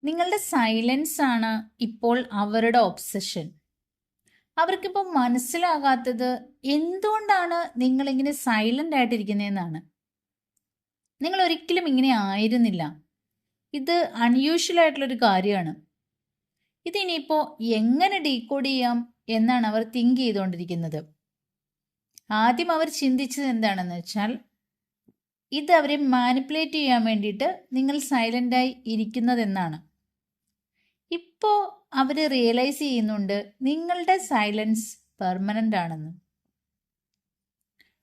നിങ്ങളുടെ സൈലൻസ് ആണ് ഇപ്പോൾ അവരുടെ ഒബ്സഷൻ. അവർക്കിപ്പോൾ മനസ്സിലാകാത്തത് എന്തുകൊണ്ടാണ് നിങ്ങളിങ്ങനെ സൈലന്റ് ആയിട്ടിരിക്കുന്നതെന്നാണ്. നിങ്ങൾ ഒരിക്കലും ഇങ്ങനെ ആയിരുന്നില്ല. ഇത് അൺയൂഷ്വൽ ആയിട്ടുള്ളൊരു കാര്യമാണ്. ഇതിനിപ്പോൾ എങ്ങനെ ഡീകോഡ് ചെയ്യാം എന്നാണ് അവർ തിങ്ക് ചെയ്തുകൊണ്ടിരിക്കുന്നത്. ആദ്യം അവർ ചിന്തിച്ചത് എന്താണെന്ന് വെച്ചാൽ, ഇത് അവരെ മാനിപ്പുലേറ്റ് ചെയ്യാൻ വേണ്ടിയിട്ട് നിങ്ങൾ സൈലൻ്റായി ഇരിക്കുന്നതെന്നാണ്. ഇപ്പോൾ അവർ റിയലൈസ് ചെയ്യുന്നുണ്ട് നിങ്ങളുടെ സൈലൻസ് പെർമനൻ്റ് ആണെന്ന്.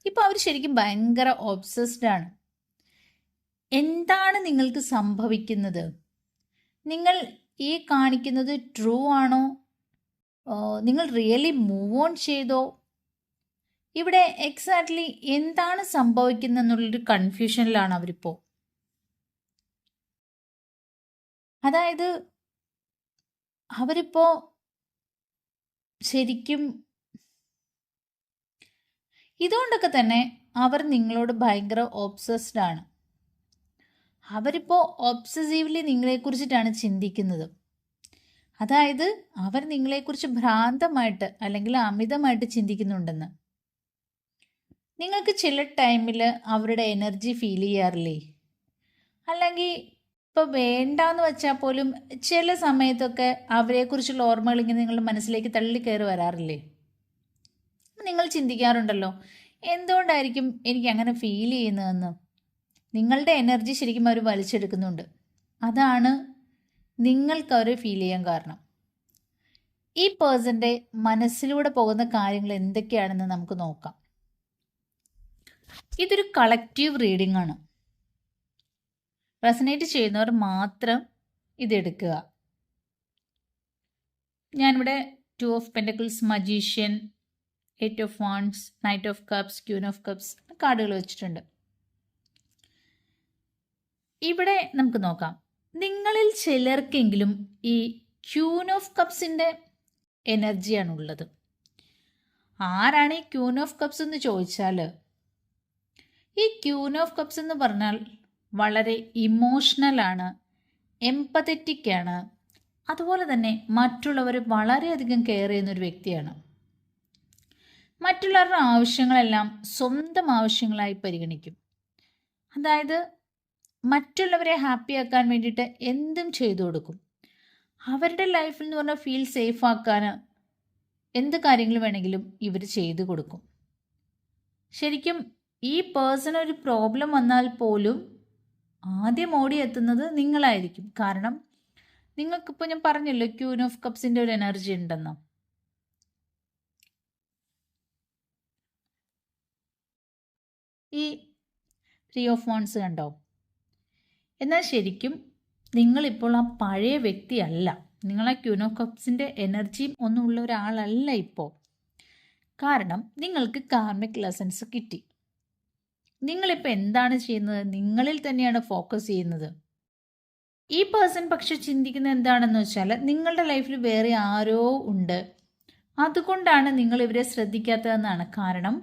ഇപ്പോൾ അവർ ശരിക്കും ഭയങ്കര ഒബ്സസ്ഡ് ആണ്. എന്താണ് നിങ്ങൾക്ക് സംഭവിക്കുന്നത്? നിങ്ങൾ ഈ കാണിക്കുന്നത് ട്രൂ ആണോ? നിങ്ങൾ റിയലി മൂവ് ഓൺ ചെയ്തോ? ഇവിടെ എക്സാക്ട്ലി എന്താണ് സംഭവിക്കുന്നത് എന്നുള്ളൊരു കൺഫ്യൂഷനിലാണ് അവരിപ്പോൾ. അതായത് അവരിപ്പോൾ ശരിക്കും ഇതുകൊണ്ടൊക്കെ തന്നെ അവർ നിങ്ങളോട് ഭയങ്കര ഒബ്സസ്ഡ് ആണ്. അവരിപ്പോൾ ഒബ്സസീവ്ലി നിങ്ങളെക്കുറിച്ചിട്ടാണ് ചിന്തിക്കുന്നത്. അതായത് അവർ നിങ്ങളെക്കുറിച്ച് ഭ്രാന്തമായിട്ട് അല്ലെങ്കിൽ അമിതമായിട്ട് ചിന്തിക്കുന്നുണ്ടെന്ന്. നിങ്ങൾക്ക് ചില ടൈമിൽ അവരുടെ എനർജി ഫീൽ ചെയ്യാറില്ലേ? അല്ലെങ്കിൽ ഇപ്പോൾ വേണ്ടാന്ന് വെച്ചാൽ പോലും ചില സമയത്തൊക്കെ അവരെക്കുറിച്ചുള്ള ഓർമ്മകൾ ഇങ്ങനെ നിങ്ങളുടെ മനസ്സിലേക്ക് തള്ളിക്കയറി വരാറില്ലേ? നിങ്ങൾ ചിന്തിക്കാറുണ്ടല്ലോ, എന്തുകൊണ്ടായിരിക്കും എനിക്ക് അങ്ങനെ ഫീൽ ചെയ്യുന്നതെന്ന്. നിങ്ങളുടെ എനർജി ശരിക്കും അവർ വലിച്ചെടുക്കുന്നുണ്ട്. അതാണ് നിങ്ങൾക്ക് അവരെ ഫീൽ ചെയ്യാൻ കാരണം. ഈ പേഴ്സൻ്റെ മനസ്സിലൂടെ പോകുന്ന കാര്യങ്ങൾ എന്തൊക്കെയാണെന്ന് നമുക്ക് നോക്കാം. ഇതൊരു കളക്റ്റീവ് റീഡിംഗ് ആണ്. റെസനേറ്റ് ചെയ്യുന്നവർ മാത്രം ഇതെടുക്കുക. ഞാനിവിടെ 2 of pentacles, magician, 8 of wants, knight of cups, queen of cups കാർഡുകൾ വെച്ചിട്ടുണ്ട്. ഇവിടെ നമുക്ക് നോക്കാം. നിങ്ങളിൽ ചിലർക്കെങ്കിലും ഈ ക്യൂൻ ഓഫ് കപ്സിൻ്റെ എനർജിയാണുള്ളത്. ആരാണ് ഈ ക്യൂൻ ഓഫ് കപ്സ് എന്ന് ചോദിച്ചാൽ, ഈ ക്യൂൻ ഓഫ് കപ്സ് എന്ന് പറഞ്ഞാൽ വളരെ ഇമോഷണലാണ്, എംപതറ്റിക് ആണ്, അതുപോലെ തന്നെ മറ്റുള്ളവരെ വളരെയധികം കെയർ ചെയ്യുന്നൊരു വ്യക്തിയാണ്. മറ്റുള്ളവരുടെ ആവശ്യങ്ങളെല്ലാം സ്വന്തം ആവശ്യങ്ങളായി പരിഗണിക്കും. അതായത് മറ്റുള്ളവരെ ഹാപ്പിയാക്കാൻ വേണ്ടിയിട്ട് എന്തും ചെയ്തു കൊടുക്കും. അവരുടെ ലൈഫിൽ എന്ന് പറഞ്ഞാൽ ഫീൽ സേഫ് ആക്കാൻ എന്ത് കാര്യങ്ങൾ വേണമെങ്കിലും ഇവർ ചെയ്തു കൊടുക്കും. ശരിക്കും ഈ പേഴ്സൺ ഒരു പ്രോബ്ലം വന്നാൽ പോലും ആദ്യം ഓടിയെത്തുന്നത് നിങ്ങളായിരിക്കും. കാരണം നിങ്ങൾക്കിപ്പോൾ ഞാൻ പറഞ്ഞല്ലോ ക്യൂൻ ഓഫ് കപ്സിൻ്റെ ഒരു എനർജി ഉണ്ടെന്ന്. ഈ 3 ഓഫ് വാണ്ട്സ് കണ്ടോ? എന്നാൽ ശരിക്കും നിങ്ങളിപ്പോൾ ആ പഴയ വ്യക്തിയല്ല. നിങ്ങൾ ആ ക്യൂൻ ഓഫ് കപ്സിൻ്റെ എനർജിയും ഒന്നും ഉള്ള ഒരാളല്ല ഇപ്പോൾ. കാരണം നിങ്ങൾക്ക് കാർമിക് ലെസൺസ് കിട്ടി. നിങ്ങളിപ്പോൾ എന്താണ് ചെയ്യുന്നത്? നിങ്ങളിൽ തന്നെയാണ് ഫോക്കസ് ചെയ്യുന്നത്. ഈ പേഴ്സൺ പക്ഷെ ചിന്തിക്കുന്നത് എന്താണെന്ന് വെച്ചാൽ, നിങ്ങളുടെ ലൈഫിൽ വേറെ ആരോ ഉണ്ട്, അതുകൊണ്ടാണ് നിങ്ങൾ ഇവരെ ശ്രദ്ധിക്കാത്തതെന്നാണ്. കാരണം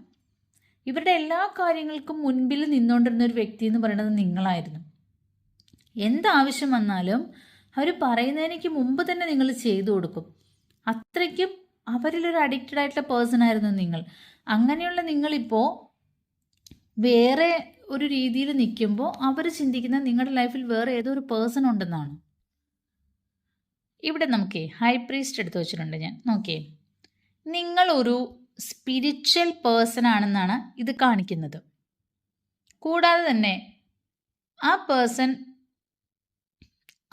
ഇവരുടെ എല്ലാ കാര്യങ്ങൾക്കും മുൻപിൽ നിന്നുകൊണ്ടിരുന്ന ഒരു വ്യക്തി എന്ന് പറയുന്നത് നിങ്ങളായിരുന്നു. എന്താവശ്യം വന്നാലും അവർ പറയുന്നതിനേക്ക് മുമ്പ് തന്നെ നിങ്ങൾ ചെയ്തു കൊടുക്കും. അത്രയ്ക്കും അവരിലൊരു അഡിക്റ്റഡ് ആയിട്ടുള്ള പേഴ്സൺ ആയിരുന്നു നിങ്ങൾ. അങ്ങനെയുള്ള നിങ്ങളിപ്പോൾ വേറെ ഒരു രീതിയിൽ നിൽക്കുമ്പോൾ അവർ ചിന്തിക്കുന്ന നിങ്ങളുടെ ലൈഫിൽ വേറെ ഏതോ ഒരു പേഴ്സൺ ഉണ്ടെന്നാണ്. ഇവിടെ നോക്കിയേ, ഹൈ പ്രീസ്റ്റ് എടുത്ത് വെച്ചിട്ടുണ്ട് ഞാൻ. നോക്കിയേ, നിങ്ങളൊരു സ്പിരിച്വൽ പേഴ്സൺ ആണെന്നാണ് ഇത് കാണിക്കുന്നത്. കൂടാതെ തന്നെ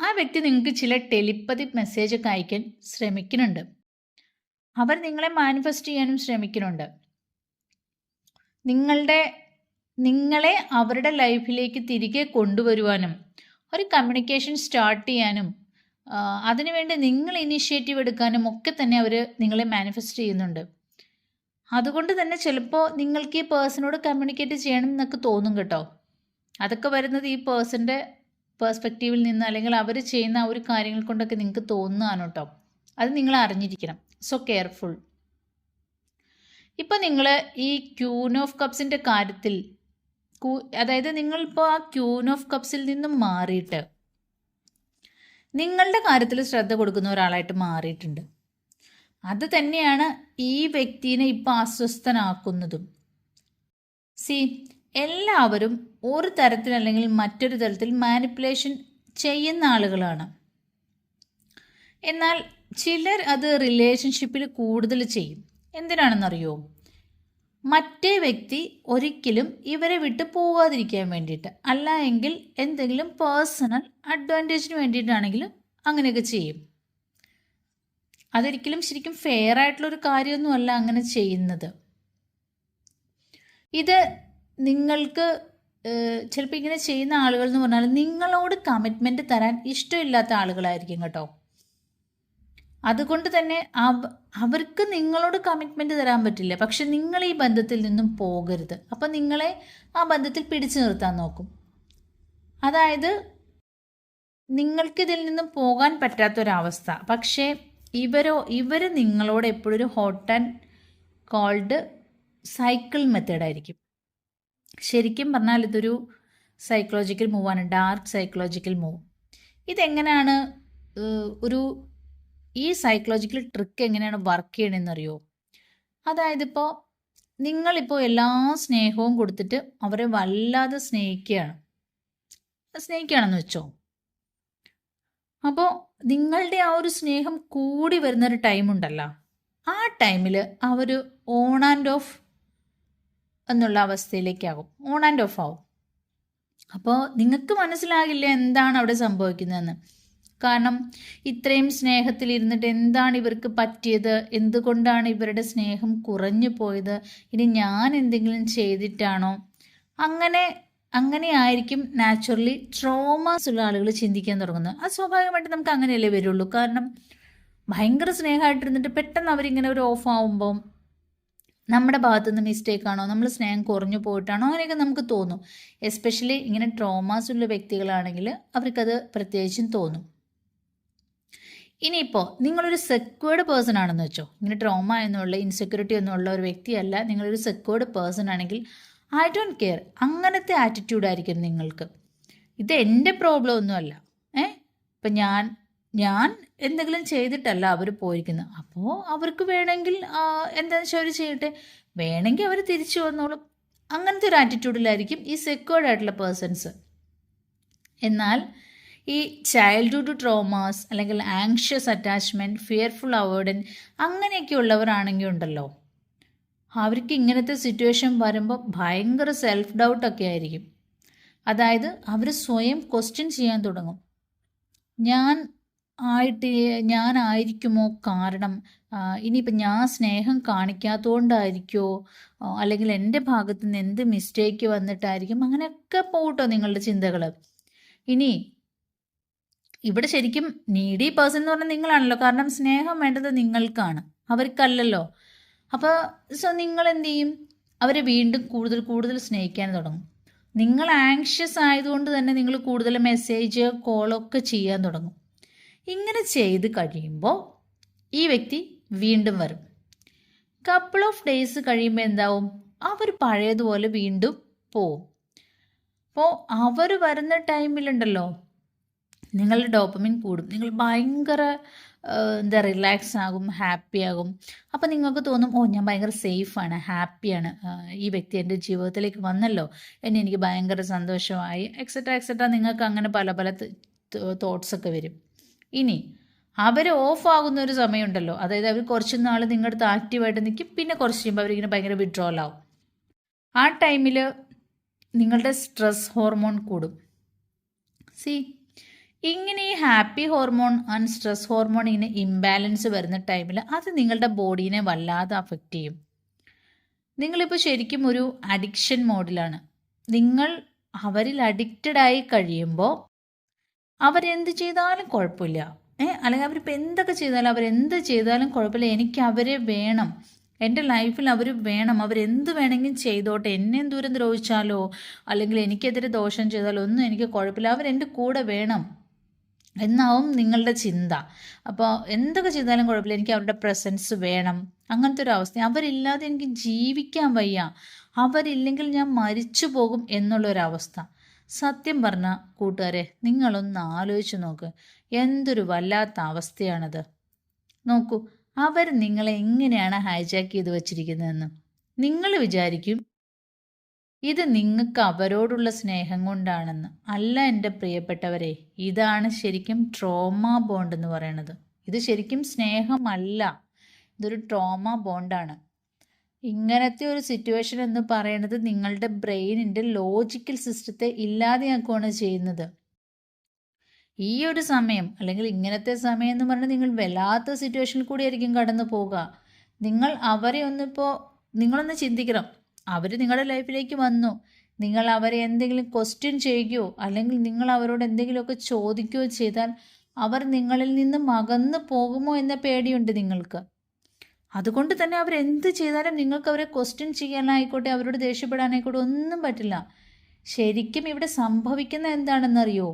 ആ വ്യക്തി നിങ്ങൾക്ക് ചില ടെലിപ്പതി മെസ്സേജ് ഒക്കെ അയക്കാൻ ശ്രമിക്കുന്നുണ്ട്. അവർ നിങ്ങളെ മാനിഫെസ്റ്റ് ചെയ്യാനും ശ്രമിക്കുന്നുണ്ട്. നിങ്ങളെ അവരുടെ ലൈഫിലേക്ക് തിരികെ കൊണ്ടുവരുവാനും ഒരു കമ്മ്യൂണിക്കേഷൻ സ്റ്റാർട്ട് ചെയ്യാനും അതിനുവേണ്ടി നിങ്ങൾ ഇനിഷ്യേറ്റീവ് എടുക്കാനും ഒക്കെ തന്നെ അവർ നിങ്ങളെ മാനിഫെസ്റ്റ് ചെയ്യുന്നുണ്ട്. അതുകൊണ്ട് തന്നെ ചിലപ്പോൾ നിങ്ങൾക്ക് ഈ പേഴ്സണോട് കമ്മ്യൂണിക്കേറ്റ് ചെയ്യണം എന്നൊക്കെ തോന്നും കേട്ടോ. അതൊക്കെ വരുന്നത് ഈ പേഴ്സൻ്റെ പേഴ്സ്പെക്റ്റീവിൽ നിന്ന്, അല്ലെങ്കിൽ അവർ ചെയ്യുന്ന ആ ഒരു കാര്യങ്ങൾ കൊണ്ടൊക്കെ നിങ്ങൾക്ക് തോന്നുന്നതാണ് കേട്ടോ. അത് നിങ്ങൾ അറിഞ്ഞിരിക്കണം. So careful. ഇപ്പം നിങ്ങൾ ഈ ക്യൂൻ ഓഫ് കപ്സിൻ്റെ കാര്യത്തിൽ, അതായത് നിങ്ങളിപ്പോൾ ആ ക്യൂൻ ഓഫ് കപ്സിൽ നിന്നും മാറിയിട്ട് നിങ്ങളുടെ കാര്യത്തിൽ ശ്രദ്ധ കൊടുക്കുന്ന ഒരാളായിട്ട് മാറിയിട്ടുണ്ട്. അത് തന്നെയാണ് ഈ വ്യക്തിനെ ഇപ്പം അസ്വസ്ഥനാക്കുന്നതും. എല്ലാവരും ഒരു തരത്തിൽ അല്ലെങ്കിൽ മറ്റൊരു തരത്തിൽ മാനിപ്പുലേഷൻ ചെയ്യുന്ന ആളുകളാണ്. എന്നാൽ ചിലർ അത് റിലേഷൻഷിപ്പിൽ കൂടുതൽ ചെയ്യും. എന്തിനാണെന്നറിയോ? മറ്റേ വ്യക്തി ഒരിക്കലും ഇവരെ വിട്ട് പോകാതിരിക്കാൻ വേണ്ടിയിട്ട്, അല്ല എങ്കിൽ എന്തെങ്കിലും പേഴ്സണൽ അഡ്വാൻറ്റേജിന് വേണ്ടിയിട്ടാണെങ്കിലും അങ്ങനെയൊക്കെ ചെയ്യും. അതൊരിക്കലും ശരിക്കും ഫെയർ ആയിട്ടുള്ളൊരു കാര്യമൊന്നുമല്ല അങ്ങനെ ചെയ്യുന്നത്. ഇത് നിങ്ങൾക്ക് ചിലപ്പോൾ ഇങ്ങനെ ചെയ്യുന്ന ആളുകൾ എന്ന് പറഞ്ഞാൽ നിങ്ങളോട് കമ്മിറ്റ്മെൻറ്റ് തരാൻ ഇഷ്ടമില്ലാത്ത ആളുകളായിരിക്കും കേട്ടോ. അതുകൊണ്ട് തന്നെ അവർക്ക് നിങ്ങളോട് കമ്മിറ്റ്മെൻറ്റ് തരാൻ പറ്റില്ല. പക്ഷെ നിങ്ങൾ ഈ ബന്ധത്തിൽ നിന്നും പോകരുത്. അപ്പം നിങ്ങളെ ആ ബന്ധത്തിൽ പിടിച്ചു നിർത്താൻ നോക്കും. അതായത് നിങ്ങൾക്കിതിൽ നിന്നും പോകാൻ പറ്റാത്തൊരവസ്ഥ. പക്ഷേ ഇവർ നിങ്ങളോട് എപ്പോഴും ഒരു ഹോട്ട് ആൻഡ് കോൾഡ് സൈക്കിൾ മെത്തേഡായിരിക്കും. ശരിക്കും പറഞ്ഞാൽ ഇതൊരു സൈക്കോളജിക്കൽ മൂവാണ്, ഡാർക്ക് സൈക്കോളജിക്കൽ മൂവ്. ഇതെങ്ങനെയാണ് ഈ സൈക്കോളജിക്കൽ ട്രിക്ക് എങ്ങനെയാണ് വർക്ക് ചെയ്യണമെന്നറിയോ? അതായത് ഇപ്പോൾ നിങ്ങളിപ്പോൾ എല്ലാ സ്നേഹവും കൊടുത്തിട്ട് അവരെ വല്ലാതെ സ്നേഹിക്കുകയാണെന്ന് വെച്ചോ. അപ്പോൾ നിങ്ങളുടെ ആ ഒരു സ്നേഹം കൂടി വരുന്നൊരു ടൈമുണ്ടല്ലോ, ആ ടൈമിൽ അവർ ഓൺ ആൻഡ് ഓഫ് എന്നുള്ള അവസ്ഥയിലേക്കാകും. ഓൺ ആൻഡ് ഓഫ് ആവും. അപ്പോൾ നിങ്ങൾക്ക് മനസ്സിലാകില്ല എന്താണ് അവിടെ സംഭവിക്കുന്നതെന്ന്. കാരണം ഇത്രയും സ്നേഹത്തിലിരുന്നിട്ട് എന്താണ് ഇവർക്ക് പറ്റിയത്, എന്തുകൊണ്ടാണ് ഇവരുടെ സ്നേഹം കുറഞ്ഞു പോയത്, ഇനി ഞാൻ എന്തെങ്കിലും ചെയ്തിട്ടാണോ, അങ്ങനെ ആയിരിക്കും നാച്ചുറലി ട്രോമാസ് ഉള്ള ആളുകൾ ചിന്തിക്കാൻ തുടങ്ങുന്നത്. അത് സ്വാഭാവികമായിട്ട് നമുക്ക് അങ്ങനെയല്ലേ വരുള്ളൂ. കാരണം ഭയങ്കര സ്നേഹമായിട്ടിരുന്നിട്ട് പെട്ടെന്ന് അവരിങ്ങനെ ഒരു ഓഫ് ആവുമ്പം നമ്മുടെ ഭാഗത്തുനിന്ന് മിസ്റ്റേക്കാണോ, നമ്മൾ സ്നേഹം കുറഞ്ഞു പോയിട്ടാണോ, അങ്ങനെയൊക്കെ നമുക്ക് തോന്നും. എസ്പെഷ്യലി ഇങ്ങനെ ട്രോമാസ് ഉള്ള വ്യക്തികളാണെങ്കിൽ അവർക്കത് പ്രത്യേകിച്ചും തോന്നും. ഇനിയിപ്പോൾ നിങ്ങളൊരു സെക്വേർഡ് പേഴ്സൺ ആണെന്ന് വെച്ചോ, ഇങ്ങനെ ട്രോമ എന്നുള്ള ഇൻസെക്യൂരിറ്റി എന്നുള്ള ഒരു വ്യക്തിയല്ല, നിങ്ങളൊരു സെക്വേർഡ് പേഴ്സൺ ആണെങ്കിൽ ഐ ഡോണ്ട് കെയർ, അങ്ങനത്തെ ആറ്റിറ്റ്യൂഡായിരിക്കും നിങ്ങൾക്ക്. ഇത് എൻ്റെ പ്രോബ്ലം ഒന്നുമല്ല. ഇപ്പം ഞാൻ എന്തെങ്കിലും ചെയ്തിട്ടല്ല അവർ പോയിരിക്കുന്നത്. അപ്പോൾ അവർക്ക് വേണമെങ്കിൽ എന്താണെന്ന് വെച്ചാൽ അവർ ചെയ്യട്ടെ, വേണമെങ്കിൽ അവർ തിരിച്ചു വന്നോളും. അങ്ങനത്തെ ഒരു ആറ്റിറ്റ്യൂഡിലായിരിക്കും ഈ സെക്വേർഡ് ആയിട്ടുള്ള പേഴ്സൺസ്. എന്നാൽ ഈ ചൈൽഡ്ഹുഡ് ട്രോമാസ് അല്ലെങ്കിൽ ആങ്ഷ്യസ് അറ്റാച്ച്മെൻറ്റ്, ഫിയർഫുൾ അവോയ്ഡൻസ് അങ്ങനെയൊക്കെ ഉള്ളവരാണെങ്കിൽ ഉണ്ടല്ലോ, അവർക്ക് ഇങ്ങനത്തെ സിറ്റുവേഷൻ വരുമ്പോൾ ഭയങ്കര സെൽഫ് ഡൗട്ടൊക്കെ ആയിരിക്കും. അതായത് അവർ സ്വയം ക്വസ്റ്റ്യൻ ചെയ്യാൻ തുടങ്ങും. ഞാനായിരിക്കുമോ കാരണം, ഇനിയിപ്പോൾ ഞാൻ സ്നേഹം കാണിക്കാത്തതുകൊണ്ടായിരിക്കുമോ, അല്ലെങ്കിൽ എൻ്റെ ഭാഗത്തു നിന്ന് എന്ത് മിസ്റ്റേക്ക് വന്നിട്ടായിരിക്കും, അങ്ങനെയൊക്കെ പോകട്ടോ നിങ്ങളുടെ ചിന്തകൾ. ഇനി ഇവിടെ ശരിക്കും നീഡി പേഴ്സൺ എന്ന് പറഞ്ഞാൽ നിങ്ങളാണല്ലോ. കാരണം സ്നേഹം വേണ്ടത് നിങ്ങൾക്കാണ്, അവർക്കല്ലല്ലോ. അപ്പോൾ നിങ്ങൾ എന്ത് ചെയ്യും? അവരെ വീണ്ടും കൂടുതൽ സ്നേഹിക്കാൻ തുടങ്ങും. നിങ്ങൾ ആങ്ഷ്യസ് ആയതുകൊണ്ട് തന്നെ നിങ്ങൾ കൂടുതൽ മെസ്സേജ് കോളൊക്കെ ചെയ്യാൻ തുടങ്ങും. ഇങ്ങനെ ചെയ്ത് കഴിയുമ്പോൾ ഈ വ്യക്തി വീണ്ടും വരും. കപ്പിൾ ഓഫ് ഡേയ്സ് കഴിയുമ്പോൾ എന്താവും? അവർ പഴയതുപോലെ വീണ്ടും പോവും. അപ്പോൾ അവർ വരുന്ന ടൈമിലുണ്ടല്ലോ നിങ്ങളുടെ ഡോപ്പമിൻ കൂടും, നിങ്ങൾ ഭയങ്കര റിലാക്സ് ആകും, ഹാപ്പി ആകും. അപ്പം നിങ്ങൾക്ക് തോന്നും, ഞാൻ ഭയങ്കര സേഫാണ്, ഹാപ്പിയാണ്, ഈ വ്യക്തി എൻ്റെ ജീവിതത്തിലേക്ക് വന്നല്ലോ, എനിക്ക് ഭയങ്കര സന്തോഷമായി, എക്സെട്ര നിങ്ങൾക്ക് അങ്ങനെ പല തോട്ട്സൊക്കെ വരും. ഇനി അവർ ഓഫ് ആകുന്ന ഒരു സമയമുണ്ടല്ലോ, അതായത് അവർ കുറച്ച് നാൾ നിങ്ങളുടെ അടുത്ത് ആക്റ്റീവായിട്ട് നിൽക്കും, പിന്നെ കുറച്ച് കഴിയുമ്പോൾ അവരിങ്ങനെ ഭയങ്കര വിഡ്രോവൽ ആവും. ആ ടൈമിൽ നിങ്ങളുടെ സ്ട്രെസ് ഹോർമോൺ കൂടും. ഇങ്ങനെ ഈ happy hormone and stress hormone ഇങ്ങനെ ഇംബാലൻസ് വരുന്ന ടൈമിൽ അത് നിങ്ങളുടെ ബോഡീനെ വല്ലാതെ അഫക്റ്റ് ചെയ്യും. നിങ്ങളിപ്പോൾ ശരിക്കും ഒരു അഡിക്ഷൻ മോഡിലാണ്. നിങ്ങൾ അവരിൽ അഡിക്റ്റഡായി കഴിയുമ്പോൾ അവരെന്ത് ചെയ്താലും കുഴപ്പമില്ല, അല്ലെങ്കിൽ അവരിപ്പോൾ എന്തൊക്കെ ചെയ്താലും അവരെന്ത് ചെയ്താലും കുഴപ്പമില്ല, എനിക്ക് അവരെ വേണം, എൻ്റെ ലൈഫിൽ അവർ വേണം, അവരെന്ത് വേണമെങ്കിലും ചെയ്തോട്ടെ, എന്നെ ദൂരം ദ്രോഹിച്ചാലോ അല്ലെങ്കിൽ എനിക്കെതിരെ ദോഷം ചെയ്താലോ ഒന്നും എനിക്ക് കുഴപ്പമില്ല, അവരെൻ്റെ കൂടെ വേണം എന്നാവും നിങ്ങളുടെ ചിന്ത. അപ്പോൾ എന്തൊക്കെ ചെയ്താലും കുഴപ്പമില്ല, എനിക്ക് അവരുടെ പ്രസൻസ് വേണം, അങ്ങനത്തെ ഒരു അവസ്ഥ. അവരില്ലാതെ എനിക്ക് ജീവിക്കാൻ വയ്യ, അവരില്ലെങ്കിൽ ഞാൻ മരിച്ചു പോകും എന്നുള്ളൊരവസ്ഥ. സത്യം പറഞ്ഞ കൂട്ടുകാരെ, നിങ്ങളൊന്ന് ആലോചിച്ച് നോക്ക്. എന്തൊരു വല്ലാത്ത അവസ്ഥയാണത്. നോക്കൂ, അവർ നിങ്ങളെ എങ്ങനെയാണ് ഹൈജാക്ക് ചെയ്ത് വച്ചിരിക്കുന്നതെന്ന്. നിങ്ങൾ വിചാരിക്കും ഇത് നിങ്ങൾക്ക് അവരോടുള്ള സ്നേഹം കൊണ്ടാണെന്ന്. അല്ല എൻ്റെ പ്രിയപ്പെട്ടവരെ, ഇതാണ് ശരിക്കും ട്രോമ ബോണ്ട് എന്ന് പറയുന്നത്. ഇത് ശരിക്കും സ്നേഹമല്ല, ഇതൊരു ട്രോമ ബോണ്ടാണ്. ഇങ്ങനത്തെ ഒരു സിറ്റുവേഷൻ എന്ന് പറയുന്നത് നിങ്ങളുടെ ബ്രെയിനിൻ്റെ ലോജിക്കൽ സിസ്റ്റത്തെ ഇല്ലാതെയാക്കുകയാണ് ചെയ്യുന്നത്. ഈ ഒരു സമയം അല്ലെങ്കിൽ ഇങ്ങനത്തെ സമയം എന്ന് പറഞ്ഞാൽ നിങ്ങൾ വല്ലാത്ത സിറ്റുവേഷനിൽ കൂടി ആയിരിക്കും കടന്നു പോകുക. നിങ്ങൾ അവരെ നിങ്ങളൊന്ന് ചിന്തിക്കണം. അവർ നിങ്ങളുടെ ലൈഫിലേക്ക് വന്നു, നിങ്ങൾ അവരെ എന്തെങ്കിലും ക്വസ്റ്റ്യൻ ചെയ്യുകയോ അല്ലെങ്കിൽ നിങ്ങൾ അവരോട് എന്തെങ്കിലുമൊക്കെ ചോദിക്കുകയോ ചെയ്താൽ അവർ നിങ്ങളിൽ നിന്ന് അകന്നു പോകുമോ എന്ന പേടിയുണ്ട് നിങ്ങൾക്ക്. അതുകൊണ്ട് തന്നെ അവരെന്ത് ചെയ്താലും നിങ്ങൾക്ക് അവരെ ക്വസ്റ്റ്യൻ ചെയ്യാനായിക്കോട്ടെ, അവരോട് ദേഷ്യപ്പെടാനായിക്കോട്ടെ ഒന്നും പറ്റില്ല. ശരിക്കും ഇവിടെ സംഭവിക്കുന്ന എന്താണെന്നറിയോ?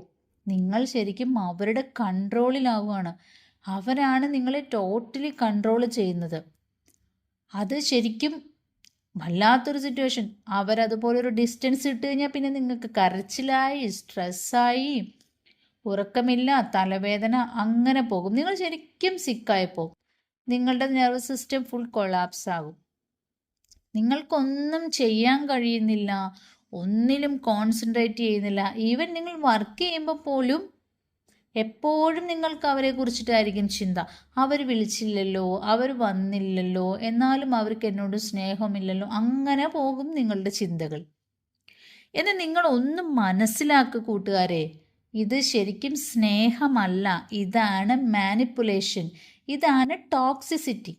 നിങ്ങൾ ശരിക്കും അവരുടെ കൺട്രോളിലാവുകയാണ്. അവരാണ് നിങ്ങളെ ടോട്ടലി കൺട്രോൾ ചെയ്യുന്നത്. അത് ശരിക്കും വല്ലാത്തൊരു സിറ്റുവേഷൻ. അവരതുപോലൊരു ഡിസ്റ്റൻസ് ഇട്ട് കഴിഞ്ഞാൽ പിന്നെ നിങ്ങൾക്ക് കരച്ചിലായി, സ്ട്രെസ്സായി, ഉറക്കമില്ല, തലവേദന, അങ്ങനെ പോകും. നിങ്ങൾ ശരിക്കും സിക്കായിപ്പോകും. നിങ്ങളുടെ നെർവസ് സിസ്റ്റം ഫുൾ കൊളാപ്സ് ആകും. നിങ്ങൾക്കൊന്നും ചെയ്യാൻ കഴിയുന്നില്ല, ഒന്നിലും കോൺസെൻട്രേറ്റ് ചെയ്യുന്നില്ല. ഈവൻ നിങ്ങൾ വർക്ക് ചെയ്യുമ്പോൾ പോലും എപ്പോഴും നിങ്ങൾക്ക് അവരെ കുറിച്ചിട്ടായിരിക്കും ചിന്ത. അവർ വിളിച്ചില്ലല്ലോ, അവർ വന്നില്ലല്ലോ, എന്നാലും അവർക്ക് എന്നോട് സ്നേഹമില്ലല്ലോ, അങ്ങനെ പോകും നിങ്ങളുടെ ചിന്തകൾ. എന്ന് നിങ്ങൾ ഒന്ന് മനസ്സിലാക്കുക കൂട്ടുകാരെ. ഇത് ശരിക്കും സ്നേഹമല്ല, ഇതാണ് മാനിപ്പുലേഷൻ, ഇതാണ് ടോക്സിസിറ്റി.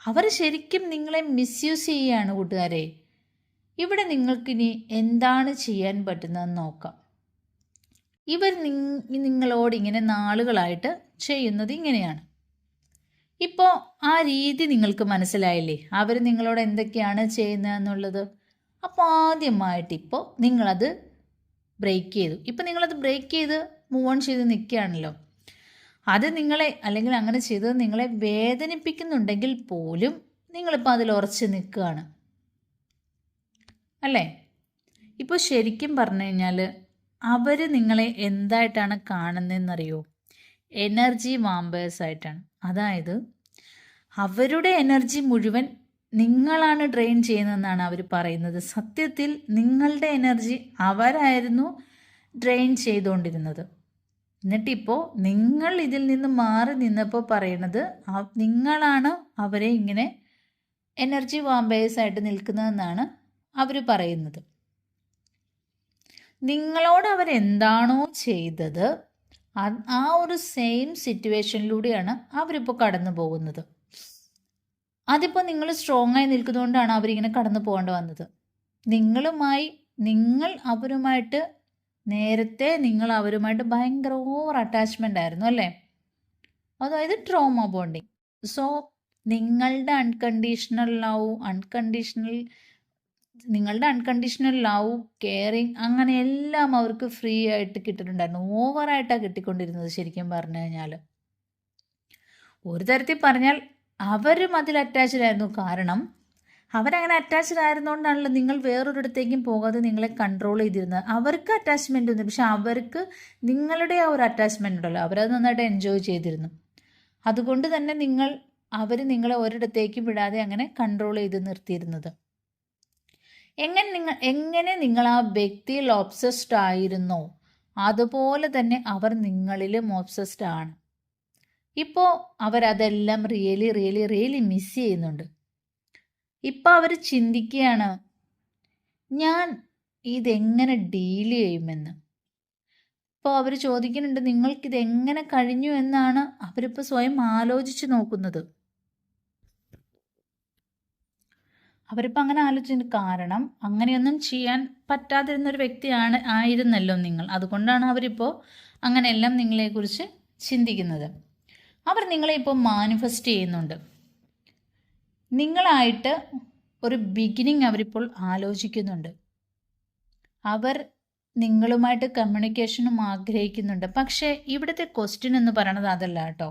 അവർ ശരിക്കും നിങ്ങളെ മിസ്യൂസ് ചെയ്യുകയാണ് കൂട്ടുകാരെ. ഇവിടെ നിങ്ങൾക്കിനി എന്താണ് ചെയ്യാൻ പറ്റുന്നതെന്ന് നോക്കാം. ഇവർ നിങ്ങളോട് ഇങ്ങനെ നാളുകളായിട്ട് ചെയ്യുന്നത് ഇങ്ങനെയാണ്. ഇപ്പോൾ ആ രീതി നിങ്ങൾക്ക് മനസ്സിലായില്ലേ, അവർ നിങ്ങളോട് എന്തൊക്കെയാണ് ചെയ്യുന്നതെന്നുള്ളത്. അപ്പോൾ ആദ്യമായിട്ട് ഇപ്പോൾ നിങ്ങളത് ബ്രേക്ക് ചെയ്തു. ഇപ്പോൾ നിങ്ങളത് ബ്രേക്ക് ചെയ്ത് മൂവ് ഓൺ ചെയ്ത് നിൽക്കുകയാണല്ലോ. അത് നിങ്ങളെ അല്ലെങ്കിൽ അങ്ങനെ ചെയ്തത് നിങ്ങളെ വേദനിപ്പിക്കുന്നുണ്ടെങ്കിൽ പോലും നിങ്ങളിപ്പോൾ അതിൽ ഉറച്ച് നിൽക്കുകയാണ് അല്ലേ? ഇപ്പോൾ ശരിക്കും പറഞ്ഞു കഴിഞ്ഞാൽ അവർ നിങ്ങളെ എന്തായിട്ടാണ് കാണുന്നതെന്നറിയോ? എനർജി വാമ്പേഴ്സ് ആയിട്ടാണ്. അതായത് അവരുടെ എനർജി മുഴുവൻ നിങ്ങളാണ് ഡ്രെയിൻ ചെയ്യുന്നതെന്നാണ് അവർ പറയുന്നത്. സത്യത്തിൽ നിങ്ങളുടെ എനർജി അവരായിരുന്നു ഡ്രെയിൻ ചെയ്തുകൊണ്ടിരുന്നത്. എന്നിട്ടിപ്പോൾ നിങ്ങൾ ഇതിൽ നിന്ന് മാറി നിന്നപ്പോൾ പറയണത് നിങ്ങളാണ് അവരെ ഇങ്ങനെ എനർജി വാമ്പേഴ്സ് ആയിട്ട് നിൽക്കുന്നതെന്നാണ് അവർ പറയുന്നത്. നിങ്ങളോട് അവരെന്താണോ ചെയ്തത് ആ ഒരു സെയിം സിറ്റുവേഷനിലൂടെയാണ് അവരിപ്പോൾ കടന്നു പോകുന്നത്. അതിപ്പോൾ നിങ്ങൾ സ്ട്രോങ് ആയി നിൽക്കുന്നതുകൊണ്ടാണ് അവരിങ്ങനെ കടന്നു പോകേണ്ടി വന്നത്. നിങ്ങൾ അവരുമായിട്ട് നേരത്തെ അവരുമായിട്ട് ഭയങ്കര ഓവർ അറ്റാച്ച്മെൻ്റ് ആയിരുന്നു അല്ലേ? അതായത് ട്രോമ ബോണ്ടിങ്. സോ നിങ്ങളുടെ അൺകണ്ടീഷണൽ ലവ്, കെയറിങ്, അങ്ങനെ എല്ലാം അവർക്ക് ഫ്രീ ആയിട്ട് കിട്ടിയിട്ടുണ്ടായിരുന്നു. ഓവറായിട്ടാണ് കിട്ടിക്കൊണ്ടിരുന്നത് ശരിക്കും പറഞ്ഞു കഴിഞ്ഞാൽ. ഒരു തരത്തിൽ പറഞ്ഞാൽ അവരും അതിൽ അറ്റാച്ച്ഡ് ആയിരുന്നു. കാരണം അവരങ്ങനെ അറ്റാച്ച്ഡ് ആയിരുന്നുകൊണ്ടാണല്ലോ നിങ്ങൾ വേറൊരിടത്തേക്കും പോകാതെ നിങ്ങളെ കൺട്രോൾ ചെയ്തിരുന്നത്. അവർക്ക് അറ്റാച്ച്മെൻ്റ് ഒന്നും, പക്ഷെ അവർക്ക് നിങ്ങളുടെ ആ ഒരു അറ്റാച്ച്മെൻ്റ് ഉണ്ടല്ലോ, അവരത് നന്നായിട്ട് എൻജോയ് ചെയ്തിരുന്നു. അതുകൊണ്ട് തന്നെ അവർ നിങ്ങളെ ഒരിടത്തേക്കും വിടാതെ അങ്ങനെ കൺട്രോൾ ചെയ്ത് നിർത്തിയിരുന്നത്. എങ്ങനെ നിങ്ങൾ ആ വ്യക്തിയിൽ ഒബ്സസ്ഡ് ആയിരുന്നോ അതുപോലെ തന്നെ അവർ നിങ്ങളിലും ഒബ്സസ്ഡ് ആണ്. ഇപ്പോൾ അവരതെല്ലാം റിയലി മിസ് ചെയ്യുന്നുണ്ട്. ഇപ്പോൾ അവർ ചിന്തിക്കുകയാണ്, ഞാൻ ഇതെങ്ങനെ ഡീൽ ചെയ്യുമെന്ന്. ഇപ്പോൾ അവർ ചോദിക്കുന്നുണ്ട്, നിങ്ങൾക്കിതെങ്ങനെ കഴിഞ്ഞു എന്നാണ് അവരിപ്പോൾ സ്വയം ആലോചിച്ച് നോക്കുന്നത്. അവരിപ്പോൾ അങ്ങനെ ആലോചിച്ചിട്ടുണ്ട്. കാരണം അങ്ങനെയൊന്നും ചെയ്യാൻ പറ്റാതിരുന്നൊരു ആയിരുന്നല്ലോ നിങ്ങൾ. അതുകൊണ്ടാണ് അവരിപ്പോൾ അങ്ങനെയെല്ലാം നിങ്ങളെക്കുറിച്ച് ചിന്തിക്കുന്നത്. അവർ നിങ്ങളെ ഇപ്പോൾ മാനിഫെസ്റ്റ് ചെയ്യുന്നുണ്ട്. നിങ്ങളായിട്ട് ഒരു ബിഗിനിങ് അവരിപ്പോൾ ആലോചിക്കുന്നുണ്ട്. അവർ നിങ്ങളുമായിട്ട് കമ്മ്യൂണിക്കേഷനും ആഗ്രഹിക്കുന്നുണ്ട്. പക്ഷേ ഇവിടുത്തെ ക്വസ്റ്റ്യൻ എന്ന് പറയണത് അതല്ല കേട്ടോ.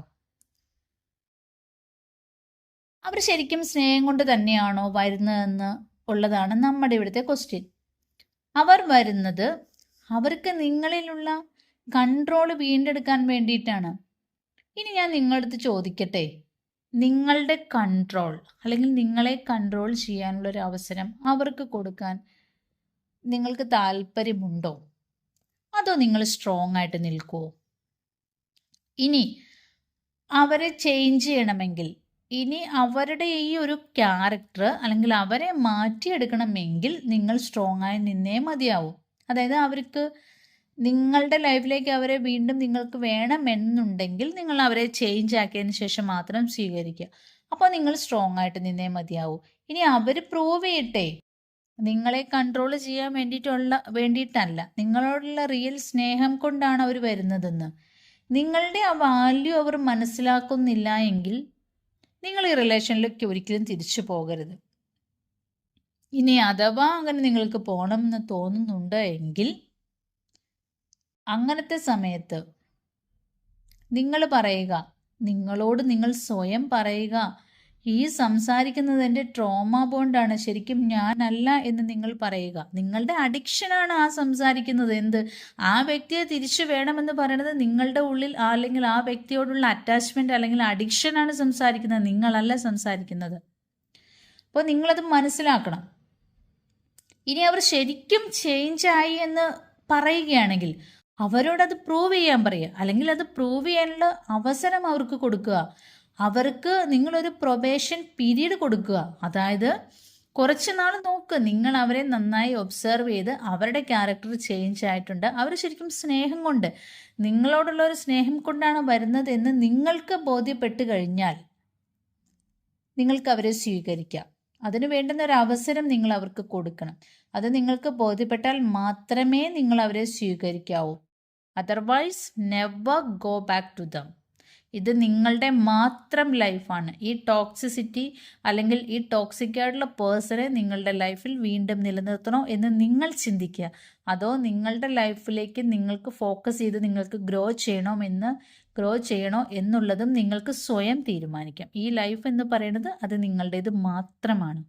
അവർ ശരിക്കും സ്നേഹം കൊണ്ട് തന്നെയാണോ വരുന്നതെന്ന് ഉള്ളതാണ് നമ്മുടെ ഇവിടുത്തെ ക്വസ്റ്റ്യൻ. അവർ വരുന്നത് അവർക്ക് നിങ്ങളിലുള്ള കൺട്രോൾ വീണ്ടെടുക്കാൻ വേണ്ടിയിട്ടാണ്. ഇനി ഞാൻ നിങ്ങളടുത്ത് ചോദിക്കട്ടെ, നിങ്ങളുടെ കൺട്രോൾ അല്ലെങ്കിൽ നിങ്ങളെ കൺട്രോൾ ചെയ്യാനുള്ളൊരു അവസരം അവർക്ക് കൊടുക്കാൻ നിങ്ങൾക്ക് താല്പര്യമുണ്ടോ? അതോ നിങ്ങൾ സ്ട്രോങ് ആയിട്ട് നിൽക്കുമോ? ഇനി അവരെ ചേഞ്ച് ചെയ്യണമെങ്കിൽ, ഇനി അവരുടെ ഈ ഒരു ക്യാരക്ടർ അല്ലെങ്കിൽ അവരെ മാറ്റിയെടുക്കണമെങ്കിൽ നിങ്ങൾ സ്ട്രോങ് ആയി നിന്നേ മതിയാവും. അതായത് അവർക്ക് നിങ്ങളുടെ ലൈഫിലേക്ക് അവരെ വീണ്ടും നിങ്ങൾക്ക് വേണമെന്നുണ്ടെങ്കിൽ നിങ്ങൾ അവരെ ചേഞ്ച് ആക്കിയതിന് ശേഷം മാത്രം സ്വീകരിക്കുക. അപ്പോൾ നിങ്ങൾ സ്ട്രോങ് ആയിട്ട് നിന്നേ മതിയാവും. ഇനി അവർ പ്രൂവ് ചെയ്യട്ടെ, നിങ്ങളെ കൺട്രോൾ ചെയ്യാൻ വേണ്ടിയിട്ടല്ല, നിങ്ങളോടുള്ള റിയൽ സ്നേഹം കൊണ്ടാണ് അവർ വരുന്നതെന്ന്. നിങ്ങളുടെ ആ വാല്യൂ അവർ മനസ്സിലാക്കുന്നില്ല എങ്കിൽ നിങ്ങൾ ഈ റിലേഷനിലേക്ക് ഒരിക്കലും തിരിച്ചു പോകരുത്. ഇനി അഥവാ അങ്ങനെ നിങ്ങൾക്ക് പോകണം എന്ന് തോന്നുന്നുണ്ട് എങ്കിൽ അങ്ങനത്തെ സമയത്ത് നിങ്ങൾ പറയുക, നിങ്ങളോട് നിങ്ങൾ സ്വയം പറയുക, ഈ സംസാരിക്കുന്നത് എൻ്റെ ട്രോമ ബോണ്ടാണ്, ശരിക്കും ഞാനല്ല എന്ന് നിങ്ങൾ പറയുക. നിങ്ങളുടെ അഡിക്ഷനാണ് ആ സംസാരിക്കുന്നത്. എന്ത്? ആ വ്യക്തിയെ തിരിച്ചു വേണമെന്ന് പറയുന്നത് നിങ്ങളുടെ ഉള്ളിൽ അല്ലെങ്കിൽ ആ വ്യക്തിയോടുള്ള അറ്റാച്ച്മെൻറ്റ് അല്ലെങ്കിൽ അഡിക്ഷനാണ് സംസാരിക്കുന്നത്, നിങ്ങളല്ല സംസാരിക്കുന്നത്. അപ്പോൾ നിങ്ങളത് മനസ്സിലാക്കണം. ഇനി അവർ ശരിക്കും ചേഞ്ച് ആയി എന്ന് പറയുകയാണെങ്കിൽ അവരോടത് പ്രൂവ് ചെയ്യാൻ പറയുക, അല്ലെങ്കിൽ അത് പ്രൂവ് ചെയ്യാനുള്ള അവസരം അവർക്ക് കൊടുക്കുക. അവർക്ക് നിങ്ങളൊരു പ്രൊബേഷൻ പീരീഡ് കൊടുക്കുക. അതായത് കുറച്ച് നാൾ നോക്ക്, നിങ്ങൾ അവരെ നന്നായി ഒബ്സർവ് ചെയ്ത് അവരുടെ ക്യാരക്ടർ ചേഞ്ച് ആയിട്ടുണ്ട്, അവർ ശരിക്കും സ്നേഹം കൊണ്ട്, നിങ്ങളോടുള്ള ഒരു സ്നേഹം കൊണ്ടാണ് വരുന്നത് എന്ന് നിങ്ങൾക്ക് ബോധ്യപ്പെട്ട് കഴിഞ്ഞാൽ നിങ്ങൾക്ക് അവരെ സ്വീകരിക്കാം. അതിന് വേണ്ടുന്ന ഒരു അവസരം നിങ്ങൾ അവർക്ക് കൊടുക്കണം. അത് നിങ്ങൾക്ക് ബോധ്യപ്പെട്ടാൽ മാത്രമേ നിങ്ങൾ അവരെ സ്വീകരിക്കാവൂ. Otherwise never go back to them. ഇത് നിങ്ങളുടെ മാത്രം ലൈഫാണ്. ഈ ടോക്സിസിറ്റി അല്ലെങ്കിൽ ഈ ടോക്സിക് ആയിട്ടുള്ള പേഴ്സണെ നിങ്ങളുടെ ലൈഫിൽ വീണ്ടും നിലനിർത്തണോ എന്ന് നിങ്ങൾ ചിന്തിക്കുക. അതോ നിങ്ങളുടെ ലൈഫിലേക്ക് നിങ്ങൾക്ക് ഫോക്കസ് ചെയ്ത് നിങ്ങൾക്ക് ഗ്രോ ചെയ്യണോ എന്നുള്ളതും നിങ്ങൾക്ക് സ്വയം തീരുമാനിക്കാം. ഈ ലൈഫ് എന്ന് പറയുന്നത് അത് നിങ്ങളുടേത് മാത്രമാണ്.